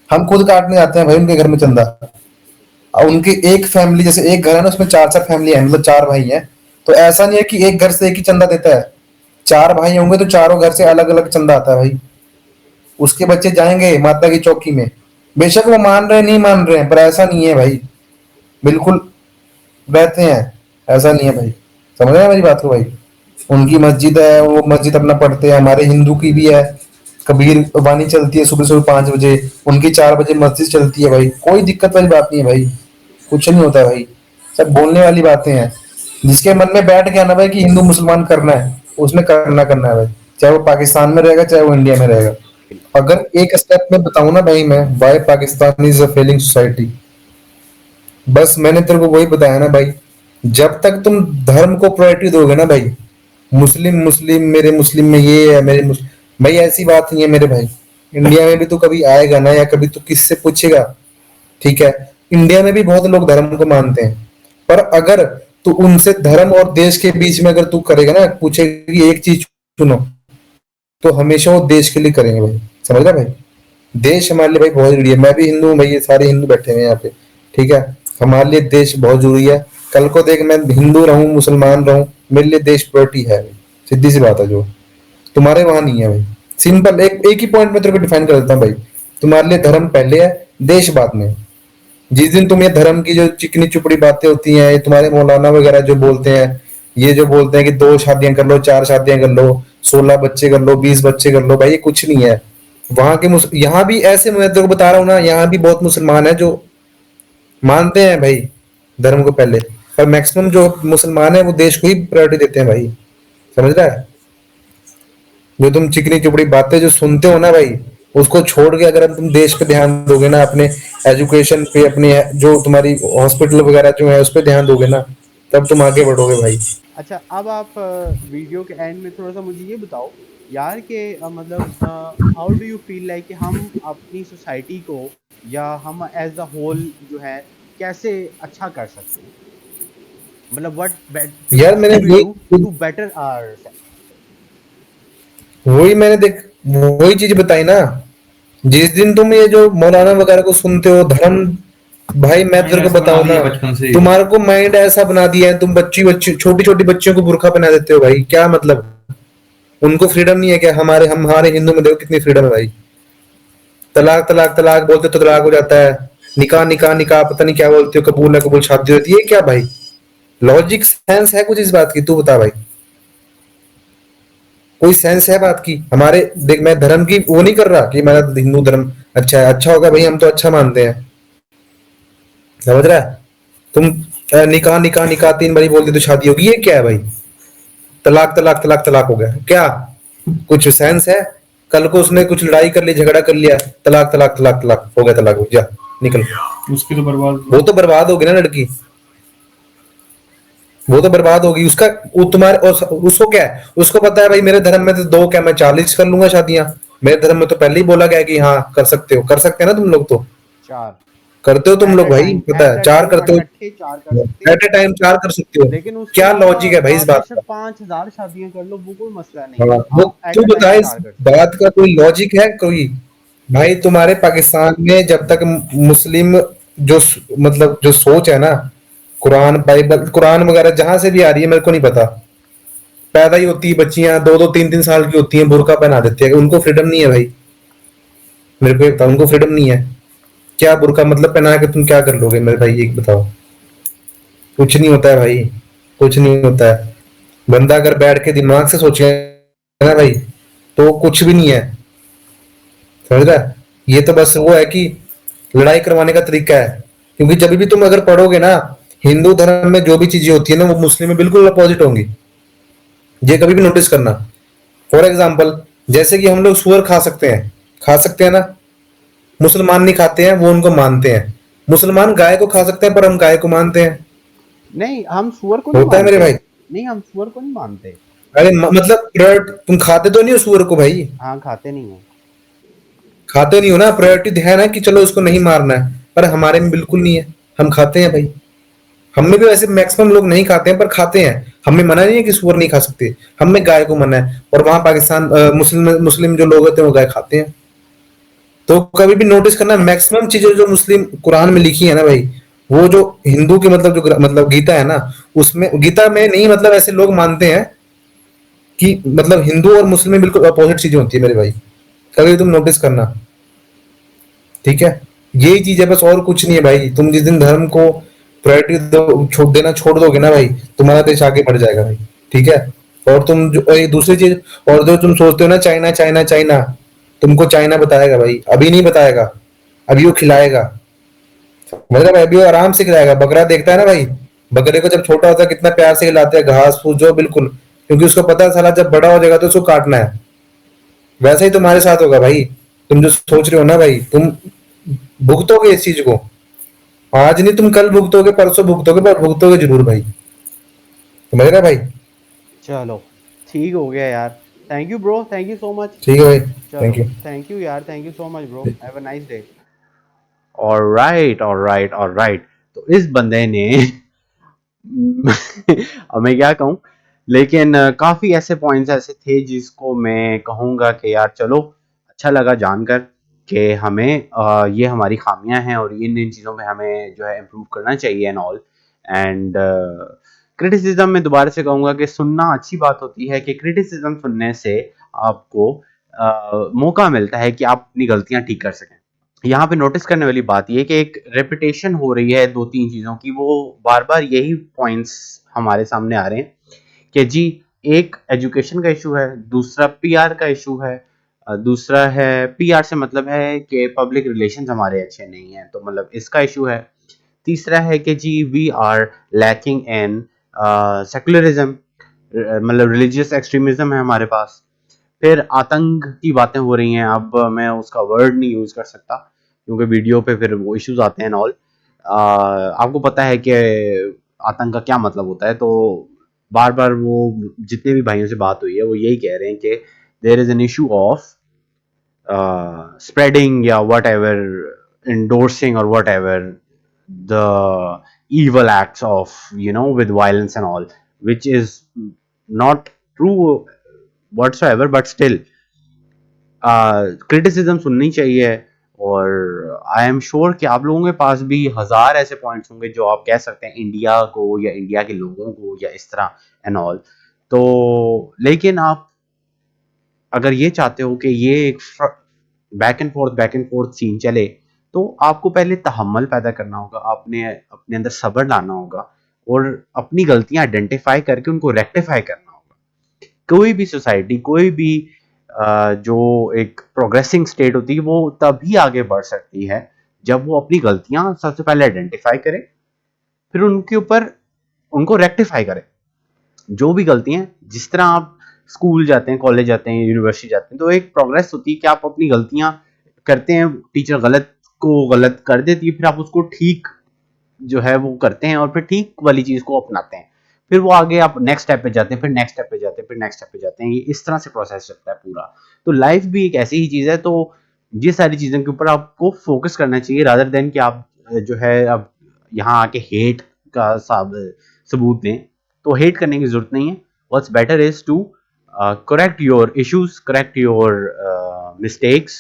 हम खुद काटने जाते हैं भाई उनके घर में चंदा। और उनकी एक फैमिली, जैसे एक घर है ना, उसमें चार चार फैमिली है, मतलब चार भाई हैं। तो ऐसा नहीं है कि एक घर से एक ही चंदा देता है, चार भाई होंगे तो चारों घर से अलग अलग चंदा आता है भाई। उसके बच्चे जाएंगे माता की चौकी में, बेशक वो मान रहे नहीं मान रहे हैं, पर ऐसा नहीं है भाई, बिल्कुल रहते हैं, ऐसा नहीं है भाई। समझ रहे हैं मेरी बात को भाई? उनकी मस्जिद है, वो मस्जिद अपना पढ़ते हैं, हमारे हिंदू की भी है, कबीर वाणी चलती है सुबह सुबह 5 बजे, उनकी 4 बजे मस्जिद चलती है भाई। कोई दिक्कत वाली बात नहीं है भाई, कुछ नहीं होता है भाई, सब बोलने वाली बातें हैं। जिसके मन में बैठ गया ना भाई कि हिंदू मुसलमान करना है, उसने करना करना है भाई, चाहे वो पाकिस्तान में रहेगा चाहे वो इंडिया में रहेगा। अगर एक स्टेप में बताऊं ना भाई, मैं why Pakistan is a failing society, बस मैंने तेरे को वही बताया ना भाई। जब तक तुम धर्म को प्रायोरिटी दोगे ना भाई, मुस्लिम मुस्लिम मेरे मुस्लिम में ये है मेरे भाई, ऐसी बात नहीं है मेरे भाई। इंडिया में भी तो कभी आएगा ना, या कभी तो किससे पूछेगा, ठीक है? इंडिया में भी बहुत लोग धर्म को मानते हैं, पर अगर तू उनसे धर्म और देश के बीच में अगर तू करेगा ना, पूछेगा कि एक चीज चुनो, तो हमेशा वो देश के लिए करेंगे भाई। समझ रहा भाई? देश हमारे लिए भाई बहुत जरूरी है। मैं भी हिंदू हूँ भाई, ये सारे हिंदू बैठे हुए हैं यहाँ पे, ठीक है? हमारे लिए देश बहुत जरूरी है। कल को देख, मैं हिंदू रहूं मुसलमान रहूं, मेरे लिए देश प्रायोरिटी है भाई, सीधी सी बात है। जो तुम्हारे वहां नहीं है भाई, सिंपल एक ही पॉइंट में तेरे को डिफाइन कर देता हूँ भाई। तुम्हारे लिए धर्म पहले है, देश बाद में। जिस दिन तुम ये धर्म की जो चिकनी चुपड़ी बातें होती हैं, ये तुम्हारे मौलाना वगैरह जो बोलते हैं, ये जो बोलते हैं कि 2 शादियां कर लो, 4 शादियां कर लो, 16 बच्चे कर लो, 20 बच्चे कर लो, भाई ये कुछ नहीं है। वहां के यहाँ भी ऐसे, मैं तेरे को बता रहा हूँ ना, यहाँ भी बहुत मुसलमान है जो मानते हैं भाई धर्म को पहले, पर मैक्सिमम जो मुसलमान है वो देश को ही प्रायोरिटी देते हैं भाई। समझ रहा है? जो तुम चिकनी चुपड़ी बातें जो सुनते हो ना भाई, उसको छोड़ के अगर तुम देश पे ध्यान दोगे ना, अपने एजुकेशन पे, अपने जो तुम्हारी हॉस्पिटल वगैरह जो है उस पे ध्यान दोगे ना, तब तुम आगे बढ़ोगे भाई। अच्छा, अब आप वीडियो के एंड में थोड़ा सा मुझे ये बताओ यार कि मतलब how do you feel like कि हम अपनी सोसाइटी को या हम एज अ होल जो है कैसे अच्छा कर सकते हैं, मतलब व्हाट यार मैंने टू बेटर आवर, वही मैंने देख वही चीज बताई ना। जिस दिन तुम ये जो मौलाना वगैरह को सुनते हो धर्म, भाई मैं तेरे को बताऊं ना, तुम्हारे को माइंड ऐसा बना दिया है, तुम बच्ची छोटी छोटी बच्चियों को बुर्का पहना देते हो भाई। क्या मतलब? उनको फ्रीडम नहीं है क्या? हमारे हिंदू में देखो कितनी फ्रीडम है भाई। तलाक तलाक तलाक बोलते तो तलाक हो जाता है, निकाह निकाह निकाह पता नहीं क्या बोलते हो, कबूल है कबूल, शादी होती है। क्या भाई लॉजिक सेंस है कुछ इस बात की? तू बता भाई, कोई सेंस है बात की? हमारे देख, मैं धर्म की वो नहीं कर रहा कि हमारा हिंदू धर्म अच्छा है, अच्छा होगा भाई, हम तो अच्छा मानते हैं। समझ रहा है? तुम निकाह निकाह निकाह 3 बारी बोल दी तो शादी होगी, ये क्या है भाई? तलाक तलाक तलाक तलाक हो गया, क्या कुछ सेंस है? कल को उसने कुछ लड़ाई कर ली, झगड़ा कर लिया, तलाक तलाक तलाक तलाक हो गया, तलाक हो गया, निकल। उसकी तो बर्बाद, वो तो बर्बाद होगी ना लड़की, वो तो बर्बाद होगी। उसका वो तुम्हारे उसको क्या है? उसको पता है भाई मेरे धर्म में तो 2 क्या, मैं 40 कर लूंगा शादियां। मेरे धर्म में तो पहले ही बोला गया है कि हाँ कर सकते हो, कर सकते हैं ना तुम लोग, तो 4 करते हो तुम लोग भाई, पता है 4 करते हो, एट ए टाइम 4 कर सकते हो। लेकिन क्या लॉजिक है भाई इस बात का? 5000 शादियां कर लो, वो कोई मसला नहीं हाँ, है। वो आप at तू a time बता, इस 4 कर सकते बात का कोई लॉजिक है कोई? भाई तुम्हारे पाकिस्तान में जब तक मुस्लिम जो मतलब जो सोच है ना, कुरान बाइबल कुरान वगैरह जहां से भी आ रही है मेरे को नहीं पता, पैदा ही होती है बच्चियां 2-2 3-3 साल की होती हैं, बुर्का पहना देते हैं। उनको फ्रीडम नहीं है भाई, मेरे को ये बताओ, उनको फ्रीडम नहीं है क्या? बुर्का मतलब पहना के तुम क्या कर लोगे मेरे भाई, ये बताओ। कुछ नहीं होता है भाई, कुछ नहीं होता है। बंदा अगर बैठ के दिमाग से सोचे ना भाई, तो कुछ भी नहीं है। समझ रहा है? ये तो बस वो है कि लड़ाई करवाने का तरीका है, क्योंकि जब भी तुम अगर पढ़ोगे ना, हिंदू धर्म में जो भी चीजें होती है ना, वो मुस्लिम में बिल्कुल अपोजिट होंगी। ये कभी भी नोटिस करना। फॉर एग्जाम्पल, जैसे कि हम लोग सुअर खा सकते हैं ना, मुसलमान नहीं खाते हैं, वो उनको मानते हैं। मुसलमान गाय को खा सकते हैं, पर हम गाय को मानते हैं। नहीं, हम सुअर को नहीं होता है मेरे मानते। भाई? नहीं, हम सुअर को नहीं मानते। अरे मतलब तुम खाते तो नहीं हो सुअर को भाई? हाँ, खाते नहीं हो। खाते नहीं हो ना, प्रायोरिटी है ना कि चलो उसको नहीं मारना है, पर हमारे में बिल्कुल नहीं है, हम खाते हैं भाई। हम में भी वैसे मैक्सिमम लोग नहीं खाते हैं, पर खाते हैं। हमें मना नहीं है कि सुअर नहीं खा सकते, हम में गाय को मना है, और वहां पाकिस्तान मुस्लिम मुस्लिम जो लोग होते हैं वो गाय खाते हैं। तो कभी भी नोटिस करना, मैक्सिमम चीजें जो मुस्लिम कुरान में लिखी है ना भाई, वो जो हिंदू की मतलब मतलब गीता है ना, उसमें गीता में नहीं, मतलब ऐसे लोग मानते हैं कि मतलब हिंदू और मुस्लिम में बिल्कुल अपोजिट चीजें होती है मेरे भाई। कभी तुम नोटिस करना, ठीक है। यही चीज है बस, और कुछ नहीं है भाई। तुम जिस दिन धर्म को प्रायोरिटी छोड़ दोगे ना भाई, तुम्हारा देश आगे बढ़ जाएगा भाई, ठीक है। और तुम जो और ये दूसरी चीज, और जो तुम सोचते हो ना चाइना चाइना चाइना, तुमको चाइना बताएगा भाई, अभी नहीं बताएगा, अभी वो खिलाएगा। मतलब अभी वो आराम से खिलाएगा। बकरा देखता है ना भाई, बकरे को जब छोटा होता है कितना प्यार से खिलाते हैं, घास फूस जो बिल्कुल, क्योंकि उसको पता है साला जब बड़ा हो जाएगा तो उसको काटना है। वैसा ही तुम्हारे साथ होगा भाई। तुम जो सोच रहे हो ना भाई, तुम भुगतोगे इस चीज को। आज नहीं, तुम कल भुगतोगे, परसों भुगतोगे, पर भुगतोगे जरूर भाई। समझ रहे भाई? चलो ठीक हो गया यार। Thank you bro, thank you so much. ठीक है भाई, चलो थैंक यू। थैंक यू यार, thank you so much bro, have a nice day. Alright alright alright. तो इस बंदे ने अब मैं क्या कहूँ, लेकिन काफी ऐसे पॉइंट्स ऐसे थे जिसको मैं कहूँगा कि यार चलो अच्छा लगा जानकर कि हमें ये हमारी खामियां हैं और इन चीज़ों में हमें जो है इम्प्रूव करना चाहिए एंड ऑल। एंड क्रिटिसिज्म में दोबारा से कहूँगा कि सुनना अच्छी बात होती है, कि क्रिटिसिज्म सुनने से आपको मौका मिलता है कि आप अपनी गलतियां ठीक कर सकें। यहाँ पे नोटिस करने वाली बात ये कि एक रेपिटेशन हो रही है दो तीन चीज़ों की, वो बार बार यही पॉइंट्स हमारे सामने आ रहे हैं कि जी एक एजुकेशन का इशू है, दूसरा पीआर का इशू है, दूसरा है पीआर से मतलब है कि पब्लिक रिलेशंस हमारे अच्छे नहीं हैं, तो मतलब इसका इशू है। तीसरा है कि जी we are lacking in secularism, मतलब रिलीजियस एक्सट्रीमिज्म है हमारे पास। फिर आतंक की बातें हो रही हैं, अब मैं उसका वर्ड नहीं यूज कर सकता क्योंकि वीडियो पे फिर वो इश्यूज आते हैं ऑल। आपको पता है कि आतंक का क्या मतलब होता है, तो बार बार वो जितने भी भाइयों से बात हुई है वो यही कह रहे हैं कि there is an issue of spreading, yeah, whatever, endorsing or whatever the evil acts of, with violence and all, which is not true whatsoever, but still criticism सुननी चाहिए। और आई एम श्योर कि आप लोगों के पास भी हजार ऐसे पॉइंट्स होंगे जो आप कह सकते हैं इंडिया को या इंडिया के लोगों को या इस तरह एंड ऑल। तो लेकिन आप अगर ये चाहते हो कि ये एक बैक एंड फोर्थ सीन चले, तो आपको पहले तहम्मुल पैदा करना होगा, आपने अपने अंदर सब्र लाना होगा और अपनी गलतियां आइडेंटिफाई करके उनको रेक्टिफाई करना होगा। कोई भी सोसाइटी, कोई भी जो एक प्रोग्रेसिंग स्टेट होती है, वो तभी आगे बढ़ सकती है जब वो अपनी गलतियां सबसे पहले आइडेंटिफाई करे, फिर उनके ऊपर उनको रेक्टिफाई करे। जो भी गलतियां, जिस तरह आप स्कूल जाते हैं, कॉलेज जाते हैं, यूनिवर्सिटी जाते हैं, तो एक प्रोग्रेस होती है कि आप अपनी गलतियां करते हैं, टीचर गलत को गलत कर देती है, फिर आप उसको ठीक जो है वो करते हैं और फिर ठीक वाली चीज को अपनाते हैं, फिर वो आगे आप नेक्स्ट स्टेप पे जाते हैं, फिर नेक्स्ट स्टेप पे जाते हैं, फिर नेक्स्ट स्टेप पे जाते हैं। ये इस तरह से प्रोसेस चलता है पूरा। तो लाइफ भी एक ऐसी ही चीज है। तो ये सारी चीजों के ऊपर आपको फोकस करना चाहिए रादर देन कि आप जो है अब यहाँ आके हेट का सबूत दें। तो हेट करने की जरूरत नहीं है। What's better is to correct your issues, correct your mistakes,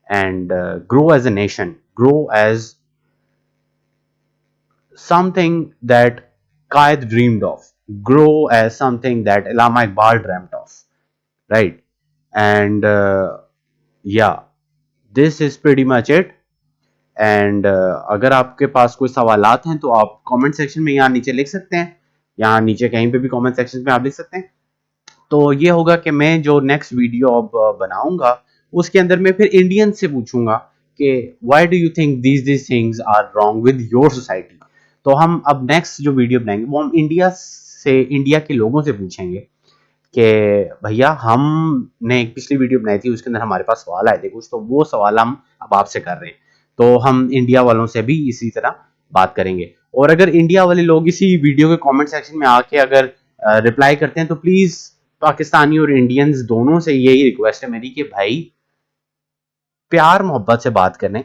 and grow as a nation, grow as something that Qaid dreamed of, grow as something that Allama Iqbal dreamt of, right? And yeah, this is pretty much it. And अगर आपके पास कोई सवालात हैं तो आप कमेंट सेक्शन में यहाँ नीचे लिख सकते हैं, यहाँ नीचे कहीं पे भी कमेंट सेक्शन में आप लिख सकते हैं। तो ये होगा कि मैं जो नेक्स्ट वीडियो अब बनाऊंगा उसके अंदर मैं फिर इंडियन से पूछूंगा कि why do you think these things are wrong with your society. तो हम अब नेक्स्ट जो वीडियो बनाएंगे वो हम इंडिया के लोगों से पूछेंगे कि भैया हमने एक पिछली वीडियो बनाई थी, उसके अंदर हमारे पास सवाल आए थे कुछ, तो वो सवाल हम अब आपसे कर रहे हैं। तो हम इंडिया वालों से भी इसी तरह बात करेंगे। और अगर इंडिया वाले लोग इसी वीडियो के कमेंट सेक्शन में आके अगर रिप्लाई करते हैं तो प्लीज पाकिस्तानी और इंडियंस दोनों से यही रिक्वेस्ट है मेरी कि भाई प्यार मोहब्बत से बात करें।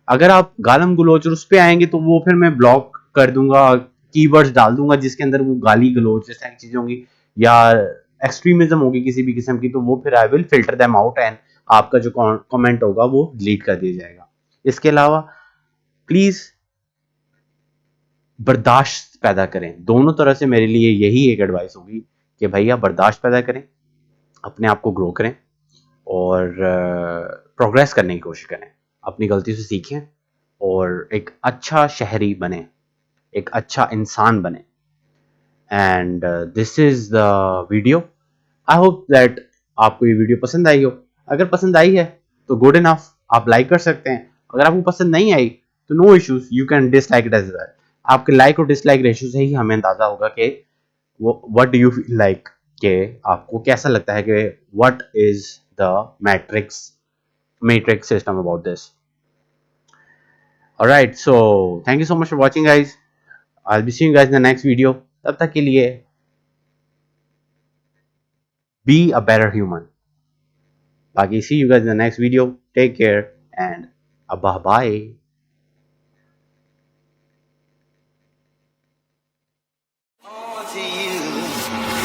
अगर आप गालम गलोच उस पे आएंगे तो वो फिर मैं ब्लॉक कर दूंगा, कीवर्ड्स डाल दूंगा जिसके अंदर वो गाली गलोच इस तरह की चीजें होंगी या एक्सट्रीमिज्म होगी किसी भी किस्म की, तो वो फिर I will filter them out and आपका जो कमेंट होगा वो डिलीट कर दिया जाएगा। इसके अलावा प्लीज बर्दाश्त पैदा करें, दोनों तरह से मेरे लिए यही एक एडवाइस होगी कि भैया बर्दाश्त पैदा करें, अपने आप को ग्रो करें और प्रोग्रेस करने की कोशिश करें, अपनी गलती से सीखें और एक अच्छा शहरी बने, एक अच्छा इंसान बने। And this is the video. I hope that आपको ये वीडियो पसंद आई हो। अगर पसंद आई है तो गुड इनफ, आप लाइक कर सकते हैं। अगर आपको पसंद नहीं आई तो no issues, you can dislike it as well. आपके लाइक और डिसलाइक रेशियो से ही हमें अंदाजा होगा कि what do you feel like, कि आपको कैसा लगता है कि what is the matrix system about this. Alright, so thank you so much for watching guys. I will be seeing guys in the next video. तब तक के लिए be a better human. Baki, see you guys in the next video. Take care and bye. To you.